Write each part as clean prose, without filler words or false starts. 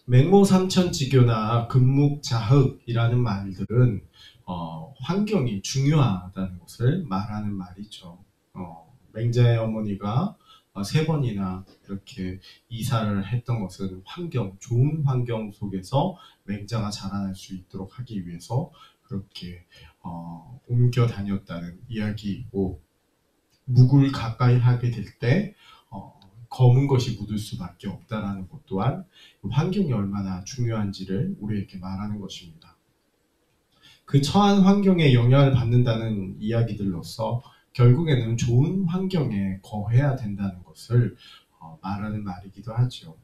맹모삼천지교나 금묵자흑이라는 말들은 환경이 중요하다는 것을 말하는 말이죠. 맹자의 어머니가 세 번이나 이렇게 이사를 했던 것은 좋은 환경 속에서 맹자가 자라날 수 있도록 하기 위해서 그렇게 옮겨 다녔다는 이야기이고, 묵을 가까이 하게 될 때 검은 것이 묻을 수밖에 없다라는 것 또한 환경이 얼마나 중요한지를 우리에게 말하는 것입니다. 그 처한 환경에 영향을 받는다는 이야기들로서 결국에는 좋은 환경에 거해야 된다는 것을 말하는 말이기도 하죠.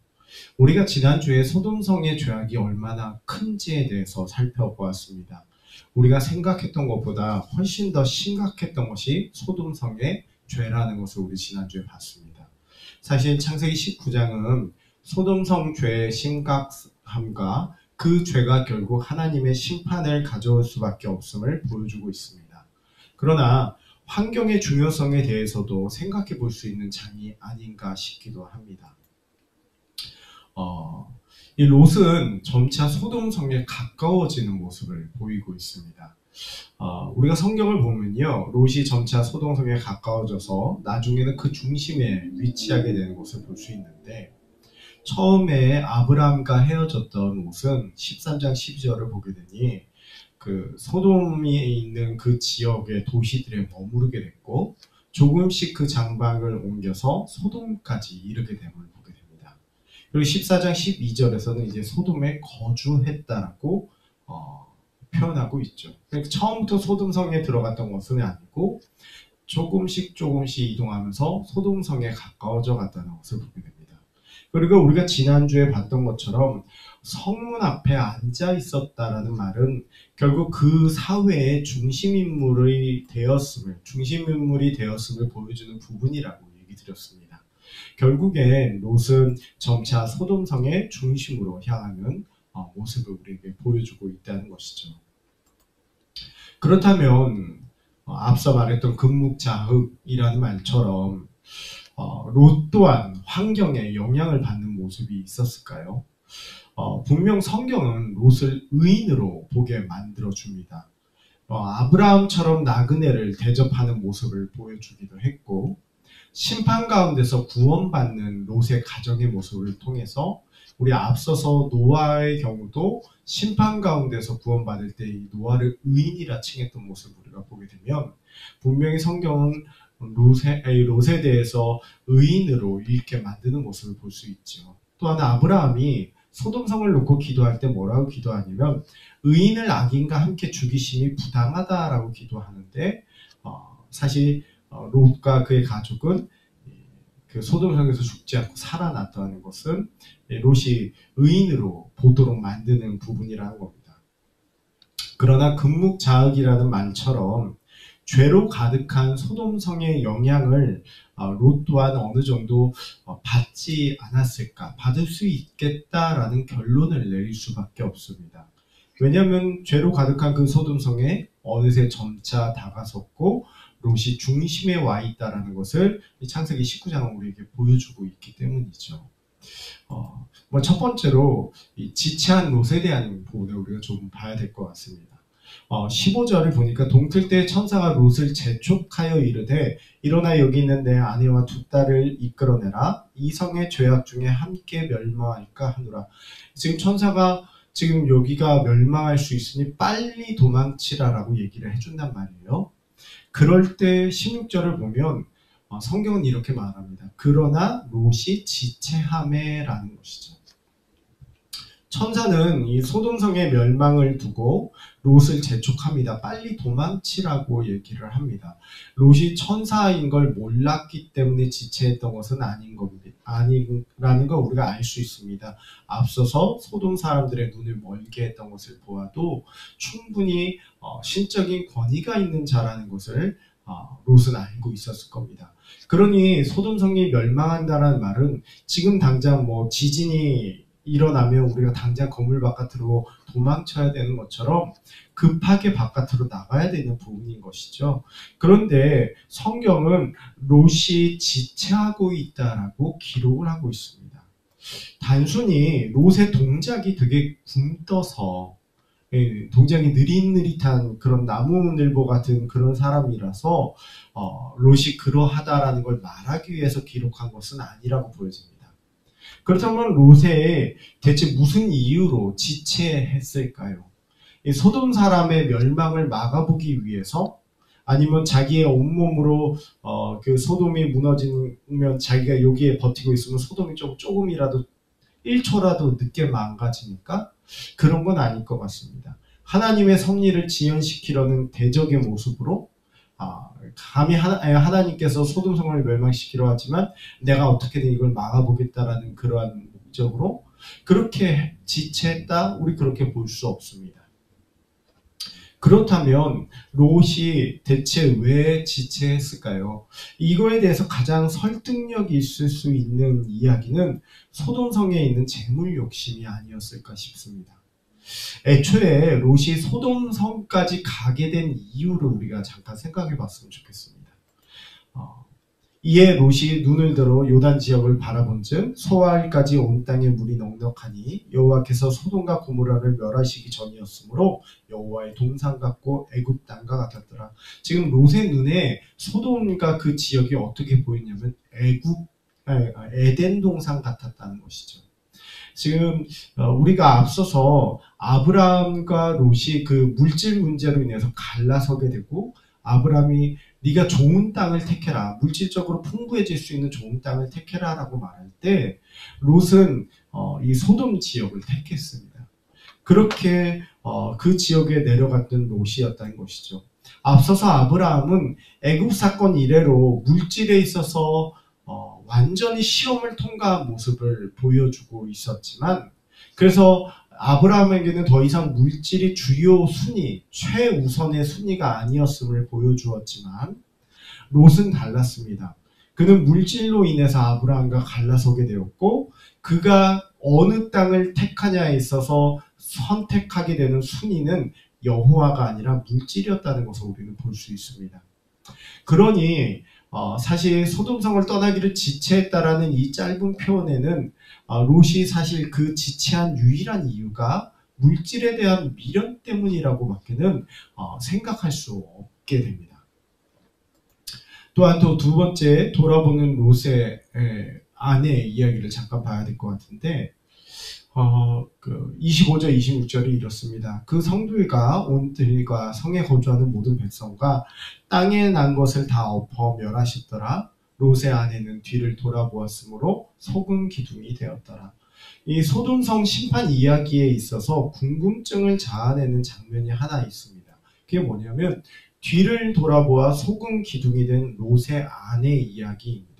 우리가 지난주에 소돔성의 죄악이 얼마나 큰지에 대해서 살펴보았습니다. 우리가 생각했던 것보다 훨씬 더 심각했던 것이 소돔성의 죄라는 것을 우리 지난주에 봤습니다. 사실 창세기 19장은 소돔성 죄의 심각함과 그 죄가 결국 하나님의 심판을 가져올 수밖에 없음을 보여주고 있습니다. 그러나 환경의 중요성에 대해서도 생각해 볼 수 있는 장이 아닌가 싶기도 합니다. 이 롯은 점차 소돔성에 가까워지는 모습을 보이고 있습니다. 우리가 성경을 보면요, 롯이 점차 소돔성에 가까워져서 나중에는 그 중심에 위치하게 되는 것을 볼 수 있는데, 처음에 아브라함과 헤어졌던 롯은 13장 12절을 보게 되니 그 소돔이 있는 그 지역의 도시들에 머무르게 됐고, 조금씩 그 장막을 옮겨서 소돔까지 이르게 됨을 보게 됩니다. 그리고 14장 12절에서는 이제 소돔에 거주했다라고 표현하고 있죠. 그러니까 처음부터 소돔성에 들어갔던 것은 아니고 조금씩 이동하면서 소돔성에 가까워져 갔다는 것을 보게 됩니다. 그리고 우리가 지난주에 봤던 것처럼 성문 앞에 앉아 있었다라는 말은 결국 그 사회의 중심인물이 되었음을 보여주는 부분이라고 얘기 드렸습니다. 결국엔 롯은 점차 소돔성의 중심으로 향하는 모습을 우리에게 보여주고 있다는 것이죠. 그렇다면 앞서 말했던 금묵자흑이라는 말처럼 롯 또한 환경에 영향을 받는 모습이 있었을까요? 분명 성경은 롯을 의인으로 보게 만들어줍니다. 아브라함처럼 나그네를 대접하는 모습을 보여주기도 했고, 심판 가운데서 구원받는 롯의 가정의 모습을 통해서 우리 앞서서 노아의 경우도 심판 가운데서 구원받을 때 이 노아를 의인이라 칭했던 모습을 우리가 보게 되면, 분명히 성경은 롯에 대해서 의인으로 읽게 만드는 모습을 볼 수 있죠. 또 하나, 아브라함이 소돔성을 놓고 기도할 때 뭐라고 기도하냐면 의인을 악인과 함께 죽이심이 부당하다라고 기도하는데, 사실 롯과 그의 가족은 그 소돔성에서 죽지 않고 살아났다는 것은 롯이 의인으로 보도록 만드는 부분이라는 겁니다. 그러나 금묵자흑이라는 말처럼 죄로 가득한 소돔성의 영향을 롯 또한 어느 정도 받지 않았을까, 받을 수 있겠다라는 결론을 내릴 수밖에 없습니다. 왜냐하면 죄로 가득한 그 소돔성에 어느새 점차 다가섰고 롯이 중심에 와 있다라는 것을 창세기 19장은 우리에게 보여주고 있기 때문이죠. 첫 번째로 이 지체한 롯에 대한 부분을 우리가 좀 봐야 될 것 같습니다. 15절을 보니까 동틀 때 천사가 롯을 재촉하여 이르되 일어나 여기 있는 내 아내와 두 딸을 이끌어내라. 이 성의 죄악 중에 함께 멸망할까 하노라. 지금 천사가 지금 여기가 멸망할 수 있으니 빨리 도망치라라고 얘기를 해준단 말이에요. 그럴 때 16절을 보면 성경은 이렇게 말합니다. 그러나 롯이 지체하매라는 것이죠. 천사는 이 소돔성의 멸망을 두고 롯을 재촉합니다. 빨리 도망치라고 얘기를 합니다. 롯이 천사인 걸 몰랐기 때문에 지체했던 것은 아니라는 걸 우리가 알 수 있습니다. 앞서서 소돔 사람들의 눈을 멀게 했던 것을 보아도 충분히 신적인 권위가 있는 자라는 것을 롯은 알고 있었을 겁니다. 그러니 소돔성이 멸망한다는 말은 지금 당장 지진이 일어나면 우리가 당장 건물 바깥으로 도망쳐야 되는 것처럼 급하게 바깥으로 나가야 되는 부분인 것이죠. 그런데 성경은 롯이 지체하고 있다라고 기록을 하고 있습니다. 단순히 롯의 동작이 되게 굼떠서 동작이 느릿느릿한 그런 나무늘보 같은 그런 사람이라서 롯이 그러하다라는 걸 말하기 위해서 기록한 것은 아니라고 보여집니다. 그렇다면 롯에 대체 무슨 이유로 지체했을까요? 소돔 사람의 멸망을 막아보기 위해서, 아니면 자기의 온몸으로 그 소돔이 무너지면 자기가 여기에 버티고 있으면 소돔이 조금이라도 1초라도 늦게 망가지니까 그런 건 아닐 것 같습니다. 하나님의 섭리를 지연시키려는 대적의 모습으로 감히 하나님께서 소돔성을 멸망시키려 하지만 내가 어떻게든 이걸 막아보겠다라는 그러한 목적으로 그렇게 지체했다, 우리 그렇게 볼 수 없습니다. 그렇다면 롯이 대체 왜 지체했을까요? 이거에 대해서 가장 설득력이 있을 수 있는 이야기는 소돔성에 있는 재물 욕심이 아니었을까 싶습니다. 애초에 롯이 소돔성까지 가게 된 이유를 우리가 잠깐 생각해 봤으면 좋겠습니다. 이에 롯이 눈을 들어 요단 지역을 바라본즉 소알까지 온 땅에 물이 넉넉하니 여호와께서 소돔과 고모라를 멸하시기 전이었으므로 여호와의 동산 같고 애굽 땅과 같았더라. 지금 롯의 눈에 소돔과 그 지역이 어떻게 보이냐면 에덴 동산 같았다는 것이죠. 지금 우리가 앞서서 아브라함과 롯이 그 물질 문제로 인해서 갈라서게 되고, 아브라함이 네가 좋은 땅을 택해라, 물질적으로 풍부해질 수 있는 좋은 땅을 택해라 라고 말할 때 롯은 이 소돔 지역을 택했습니다. 그렇게 그 지역에 내려갔던 롯이었다는 것이죠. 앞서서 아브라함은 애굽 사건 이래로 물질에 있어서 완전히 시험을 통과한 모습을 보여주고 있었지만, 그래서 아브라함에게는 더 이상 물질이 주요 순위, 최우선의 순위가 아니었음을 보여주었지만 롯은 달랐습니다. 그는 물질로 인해서 아브라함과 갈라서게 되었고, 그가 어느 땅을 택하냐에 있어서 선택하게 되는 순위는 여호와가 아니라 물질이었다는 것을 우리는 볼 수 있습니다. 그러니 사실 소돔성을 떠나기를 지체했다라는 이 짧은 표현에는 롯이 사실 그 지체한 유일한 이유가 물질에 대한 미련 때문이라고 밖에는 생각할 수 없게 됩니다. 또한 또 두 번째 돌아보는 롯의 아내의 이야기를 잠깐 봐야 될 것 같은데, 25절 26절이 이렇습니다. 그 성들과 온 들과 성에 거주하는 모든 백성과 땅에 난 것을 다 엎어 멸하셨더라. 롯의 아내는 뒤를 돌아보았으므로 속은 기둥이 되었더라. 이 소돔성 심판 이야기에 있어서 궁금증을 자아내는 장면이 하나 있습니다. 그게 뭐냐면 뒤를 돌아보아 속은 기둥이 된 롯의 아내의 이야기입니다.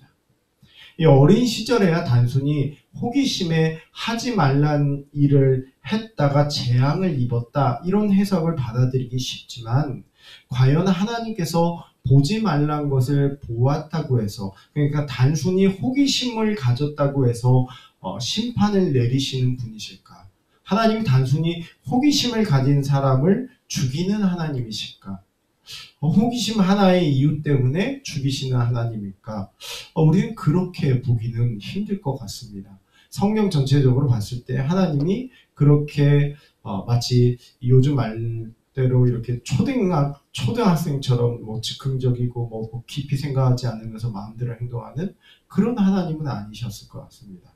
이 어린 시절에야 단순히 호기심에 하지 말란 일을 했다가 재앙을 입었다, 이런 해석을 받아들이기 쉽지만, 과연 하나님께서 보지 말란 것을 보았다고 해서, 그러니까 단순히 호기심을 가졌다고 해서 심판을 내리시는 분이실까? 하나님이 단순히 호기심을 가진 사람을 죽이는 하나님이실까? 호기심 하나의 이유 때문에 죽이시는 하나님일까? 우리는 그렇게 보기는 힘들 것 같습니다. 성경 전체적으로 봤을 때 하나님이 그렇게 마치 요즘 말대로 이렇게 초등학생처럼 즉흥적이고 깊이 생각하지 않으면서 마음대로 행동하는 그런 하나님은 아니셨을 것 같습니다.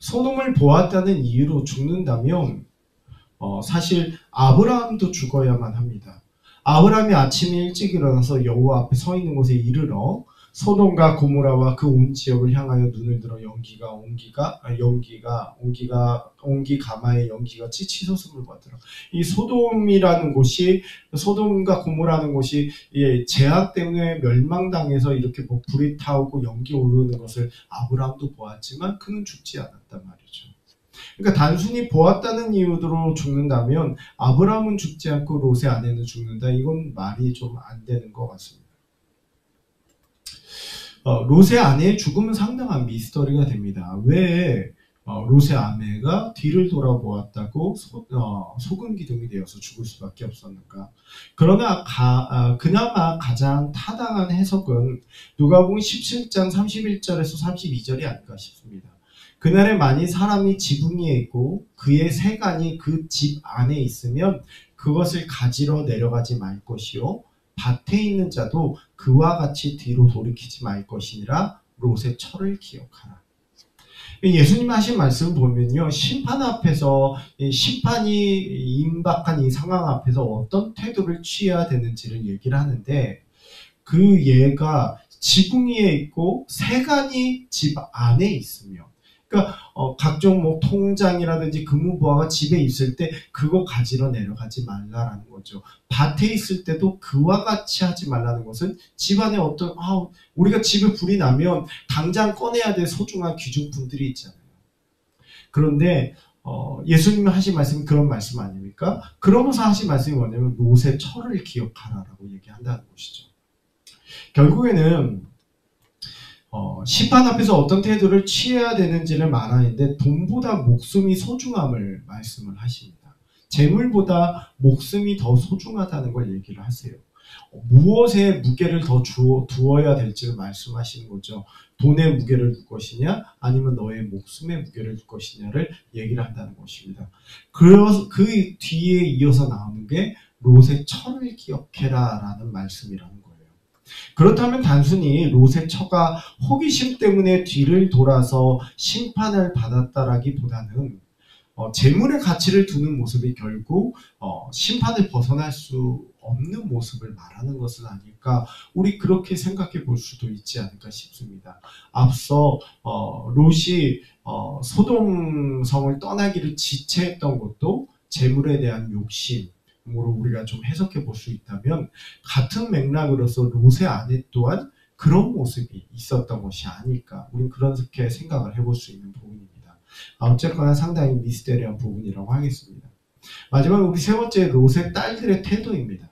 소돔을 보았다는 이유로 죽는다면 사실 아브라함도 죽어야만 합니다. 아브라함이 아침에 일찍 일어나서 여호와 앞에 서 있는 곳에 이르러 소돔과 고모라와 그 온 지역을 향하여 눈을 들어 온기 가마의 연기가 치솟음을 받더라. 이 소돔이라는 곳이, 소돔과 고모라는 곳이 재앙 때문에 멸망당해서 이렇게 불이 타오고 연기 오르는 것을 아브라함도 보았지만 그는 죽지 않았단 말이죠. 그러니까 단순히 보았다는 이유로 죽는다면 아브라함은 죽지 않고 롯의 아내는 죽는다, 이건 말이 좀 안 되는 것 같습니다. 롯의 아내의 죽음은 상당한 미스터리가 됩니다. 왜 롯의 아내가 뒤를 돌아보았다고 속은 기둥이 되어서 죽을 수밖에 없었는가? 그러나 그나마 가장 타당한 해석은 누가복음 17장 31절에서 32절이 아닐까 싶습니다. 그날에 만일 사람이 지붕 위에 있고 그의 세간이 그 집 안에 있으면 그것을 가지러 내려가지 말 것이요 밭에 있는 자도 그와 같이 뒤로 돌이키지 말 것이니라. 롯의 철을 기억하라. 예수님 하신 말씀 보면요, 심판 앞에서 심판이 임박한 이 상황 앞에서 어떤 태도를 취해야 되는지를 얘기를 하는데, 그 예가 지붕 위에 있고 세간이 집 안에 있으며, 그러니까 각종 뭐 통장이라든지 금은보화가 집에 있을 때 그거 가지러 내려가지 말라라는 거죠. 밭에 있을 때도 그와 같이 하지 말라는 것은 집안에 어떤 우리가 집에 불이 나면 당장 꺼내야 될 소중한 귀중품들이 있잖아요. 그런데 예수님이 하신 말씀은 그런 말씀 아닙니까? 그러면서 하신 말씀이 뭐냐면 롯의 철을 기억하라라고 얘기한다는 것이죠. 결국에는 심판 앞에서 어떤 태도를 취해야 되는지를 말하는데 돈보다 목숨이 소중함을 말씀을 하십니다. 재물보다 목숨이 더 소중하다는 걸 얘기를 하세요. 무엇에 무게를 더 두어야 될지를 말씀하시는 거죠. 돈에 무게를 둘 것이냐 아니면 너의 목숨에 무게를 둘 것이냐를 얘기를 한다는 것입니다. 그 뒤에 이어서 나오는 게 롯의 철을 기억해라 라는 말씀이라는 거예요. 그렇다면 단순히 롯의 처가 호기심 때문에 뒤를 돌아서 심판을 받았다라기보다는 재물의 가치를 두는 모습이 결국 심판을 벗어날 수 없는 모습을 말하는 것은 아닐까, 우리 그렇게 생각해 볼 수도 있지 않을까 싶습니다. 앞서 롯이 소돔성을 떠나기를 지체했던 것도 재물에 대한 욕심 으로 우리가 좀 해석해 볼 수 있다면, 같은 맥락으로서 롯의 아내 또한 그런 모습이 있었던 것이 아닐까, 우리는 그렇게 생각을 해볼 수 있는 부분입니다. 어쨌거나 상당히 미스테리한 부분이라고 하겠습니다. 마지막 우리 세 번째, 롯의 딸들의 태도입니다.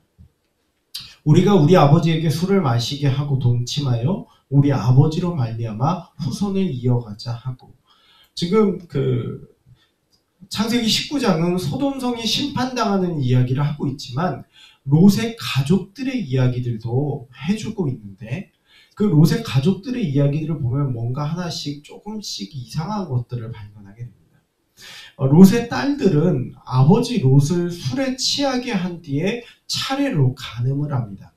우리가 우리 아버지에게 술을 마시게 하고 동침하여 우리 아버지로 말미암아 후손을 이어가자 하고, 지금 창세기 19장은 소돔성이 심판당하는 이야기를 하고 있지만 롯의 가족들의 이야기들도 해주고 있는데, 그 롯의 가족들의 이야기들을 보면 뭔가 하나씩 조금씩 이상한 것들을 발견하게 됩니다. 롯의 딸들은 아버지 롯을 술에 취하게 한 뒤에 차례로 간음을 합니다.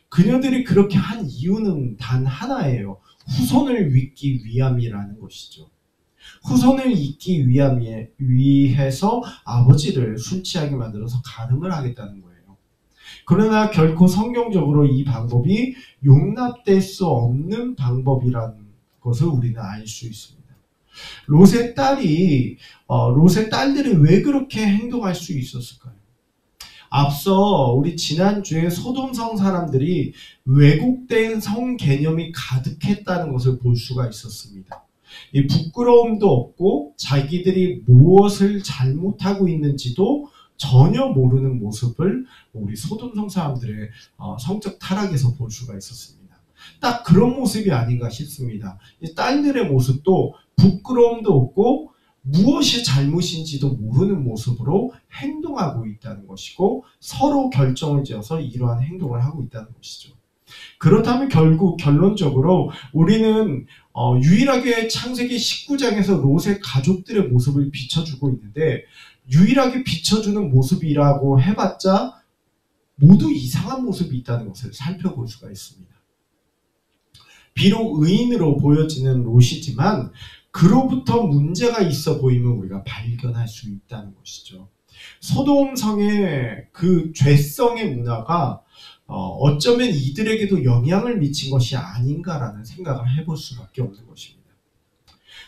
그녀들이 그렇게 한 이유는 단 하나예요. 후손을 잇기 위함이라는 것이죠. 후손을 잇기 위해서 아버지를 술 취하게 만들어서 간음을 하겠다는 거예요. 그러나 결코 성경적으로 이 방법이 용납될 수 없는 방법이라는 것을 우리는 알 수 있습니다. 롯의 딸들이 왜 그렇게 행동할 수 있었을까요? 앞서 우리 지난주에 소돔성 사람들이 왜곡된 성 개념이 가득했다는 것을 볼 수가 있었습니다. 이 부끄러움도 없고 자기들이 무엇을 잘못하고 있는지도 전혀 모르는 모습을 우리 소돔성 사람들의 성적 타락에서 볼 수가 있었습니다. 딱 그런 모습이 아닌가 싶습니다. 이 딸들의 모습도 부끄러움도 없고 무엇이 잘못인지도 모르는 모습으로 행동하고 있다는 것이고, 서로 결정을 지어서 이러한 행동을 하고 있다는 것이죠. 그렇다면 결국 결론적으로 우리는 유일하게 창세기 19장에서 롯의 가족들의 모습을 비춰주고 있는데, 유일하게 비춰주는 모습이라고 해봤자 모두 이상한 모습이 있다는 것을 살펴볼 수가 있습니다. 비록 의인으로 보여지는 롯이지만 그로부터 문제가 있어 보이면 우리가 발견할 수 있다는 것이죠. 소돔성의 그 죄성의 문화가 어쩌면 이들에게도 영향을 미친 것이 아닌가라는 생각을 해볼 수밖에 없는 것입니다.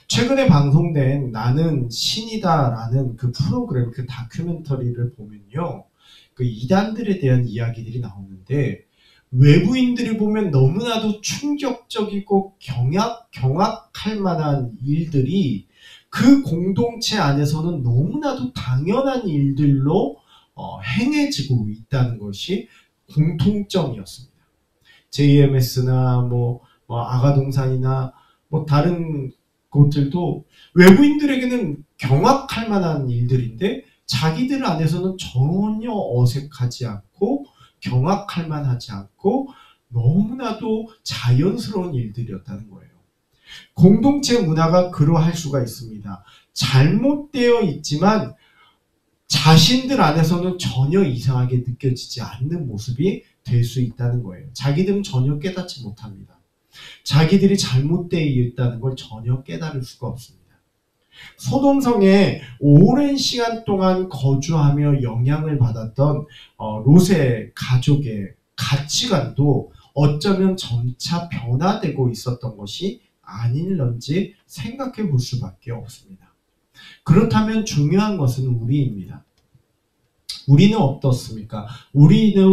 최근에 방송된 나는 신이다라는 그 프로그램, 그 다큐멘터리를 보면요, 그 이단들에 대한 이야기들이 나오는데, 외부인들이 보면 너무나도 충격적이고 경악할 만한 일들이 그 공동체 안에서는 너무나도 당연한 일들로 행해지고 있다는 것이 공통점이었습니다. JMS나 아가동산이나 다른 곳들도 외부인들에게는 경악할 만한 일들인데 자기들 안에서는 전혀 어색하지 않고 경악할 만하지 않고 너무나도 자연스러운 일들이었다는 거예요. 공동체 문화가 그러할 수가 있습니다. 잘못되어 있지만 자신들 안에서는 전혀 이상하게 느껴지지 않는 모습이 될 수 있다는 거예요. 자기들은 전혀 깨닫지 못합니다. 자기들이 잘못되어 있다는 걸 전혀 깨달을 수가 없습니다. 소돔성에 오랜 시간 동안 거주하며 영향을 받았던 롯의 가족의 가치관도 어쩌면 점차 변화되고 있었던 것이 아닐런지 생각해 볼 수밖에 없습니다. 그렇다면 중요한 것은 우리입니다. 우리는 어떻습니까? 우리는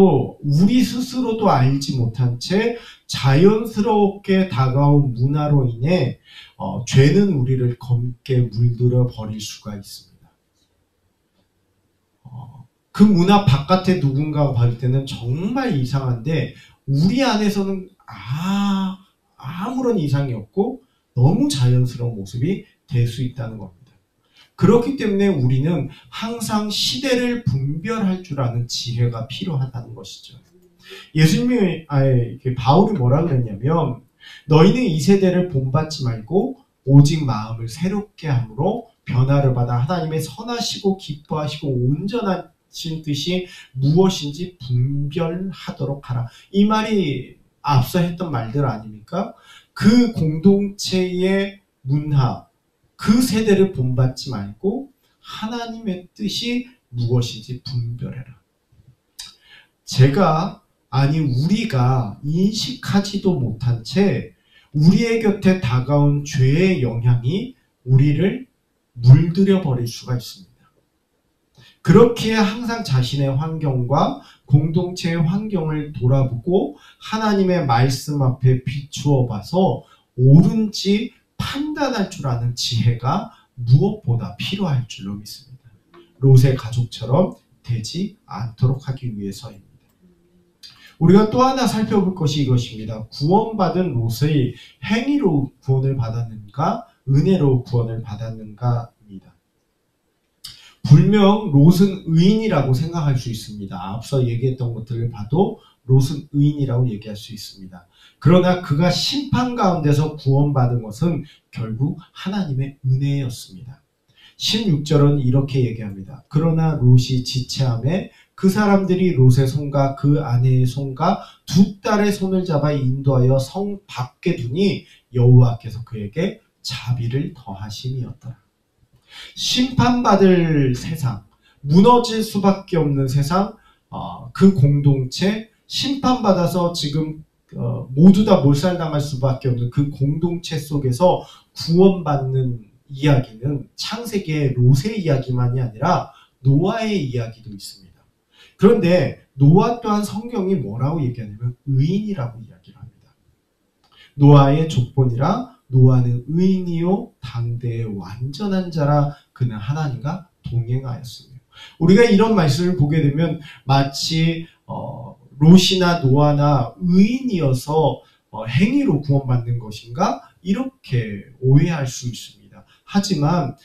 우리 스스로도 알지 못한 채 자연스럽게 다가온 문화로 인해 죄는 우리를 검게 물들어 버릴 수가 있습니다. 그 문화 바깥에 누군가가 봤을 때는 정말 이상한데 우리 안에서는 아무런 이상이 없고 너무 자연스러운 모습이 될 수 있다는 겁니다. 그렇기 때문에 우리는 항상 시대를 분별할 줄 아는 지혜가 필요하다는 것이죠. 바울이 뭐라 그랬냐면 너희는 이 세대를 본받지 말고 오직 마음을 새롭게 함으로 변화를 받아 하나님의 선하시고 기뻐하시고 온전하신 뜻이 무엇인지 분별하도록 하라. 이 말이 앞서 했던 말들 아닙니까? 그 공동체의 문화, 그 세대를 본받지 말고 하나님의 뜻이 무엇인지 분별해라. 우리가 인식하지도 못한 채 우리의 곁에 다가온 죄의 영향이 우리를 물들여 버릴 수가 있습니다. 그렇기에 항상 자신의 환경과 공동체의 환경을 돌아보고 하나님의 말씀 앞에 비추어 봐서 옳은지 판단할 줄 아는 지혜가 무엇보다 필요할 줄로 믿습니다. 롯의 가족처럼 되지 않도록 하기 위해서입니다. 우리가 또 하나 살펴볼 것이 이것입니다. 구원받은 롯의 행위로 구원을 받았는가, 은혜로 구원을 받았는가입니다. 분명 롯은 의인이라고 생각할 수 있습니다. 앞서 얘기했던 것들을 봐도 롯은 의인이라고 얘기할 수 있습니다. 그러나 그가 심판 가운데서 구원받은 것은 결국 하나님의 은혜였습니다. 16절은 이렇게 얘기합니다. 그러나 롯이 지체함에 그 사람들이 롯의 손과 그 아내의 손과 두 딸의 손을 잡아 인도하여 성 밖에 두니 여호와께서 그에게 자비를 더하심이었더라. 심판받을 세상, 무너질 수밖에 없는 세상, 그 공동체, 심판받아서 지금 모두 다 몰살당할 수밖에 없는 그 공동체 속에서 구원받는 이야기는 창세기의 롯의 이야기만이 아니라 노아의 이야기도 있습니다. 그런데 노아 또한 성경이 뭐라고 얘기하냐면 의인이라고 이야기를 합니다. 노아의 족본이라 노아는 의인이요 당대의 완전한 자라 그는 하나님과 동행하였으며. 우리가 이런 말씀을 보게 되면 마치 롯이나 노아나 의인이어서 행위로 구원받는 것인가 이렇게 오해할 수 있습니다. 하지만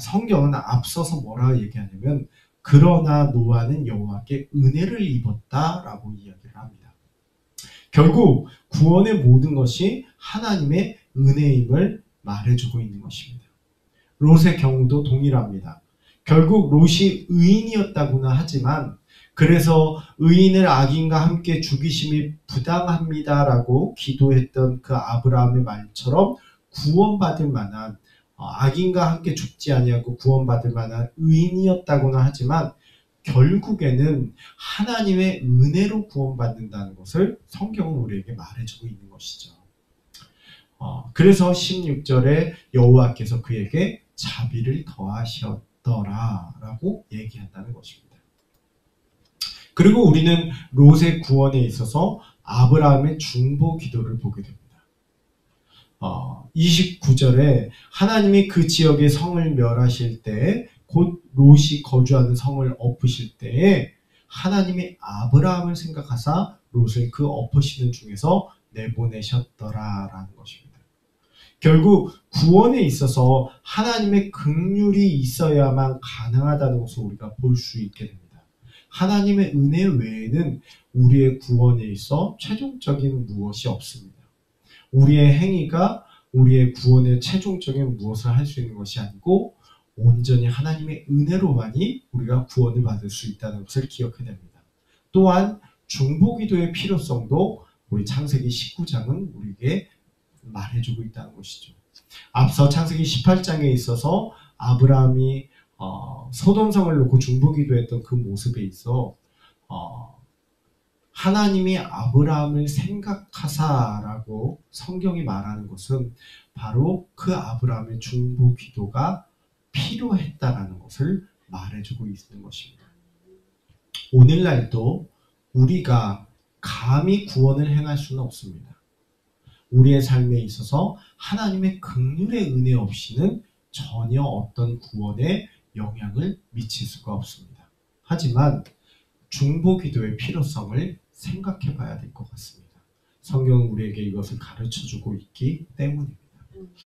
성경은 앞서서 뭐라고 얘기하냐면 그러나 노아는 여호와께 은혜를 입었다라고 이야기를 합니다. 결국 구원의 모든 것이 하나님의 은혜임을 말해주고 있는 것입니다. 롯의 경우도 동일합니다. 결국 롯이 의인이었다고는 하지만 그래서 의인을 악인과 함께 죽이심이 부당합니다라고 기도했던 그 아브라함의 말처럼 구원받을 만한 악인과 함께 죽지 아니하고 구원받을 만한 의인이었다고는 하지만 결국에는 하나님의 은혜로 구원받는다는 것을 성경은 우리에게 말해주고 있는 것이죠. 그래서 16절에 여호와께서 그에게 자비를 더하셨더라라고 얘기한다는 것입니다. 그리고 우리는 롯의 구원에 있어서 아브라함의 중보 기도를 보게 됩니다. 29절에 하나님이 그 지역의 성을 멸하실 때, 곧 롯이 거주하는 성을 엎으실 때에 하나님이 아브라함을 생각하사 롯을 그 엎으시는 중에서 내보내셨더라라는 것입니다. 결국 구원에 있어서 하나님의 긍휼이 있어야만 가능하다는 것을 우리가 볼 수 있게 됩니다. 하나님의 은혜 외에는 우리의 구원에 있어 최종적인 무엇이 없습니다. 우리의 행위가 우리의 구원의 최종적인 무엇을 할 수 있는 것이 아니고 온전히 하나님의 은혜로만이 우리가 구원을 받을 수 있다는 것을 기억해야 됩니다. 또한 중보기도의 필요성도 우리 창세기 19장은 우리에게 말해주고 있다는 것이죠. 앞서 창세기 18장에 있어서 아브라함이 소돔성을 놓고 중보기도했던 그 모습에 있어 하나님이 아브라함을 생각하사라고 성경이 말하는 것은 바로 그 아브라함의 중보기도가 필요했다라는 것을 말해주고 있는 것입니다. 오늘날도 우리가 감히 구원을 행할 수는 없습니다. 우리의 삶에 있어서 하나님의 긍휼의 은혜 없이는 전혀 어떤 구원에 영향을 미칠 수가 없습니다. 하지만 중보기도의 필요성을 생각해 봐야 될 것 같습니다. 성경은 우리에게 이것을 가르쳐주고 있기 때문입니다.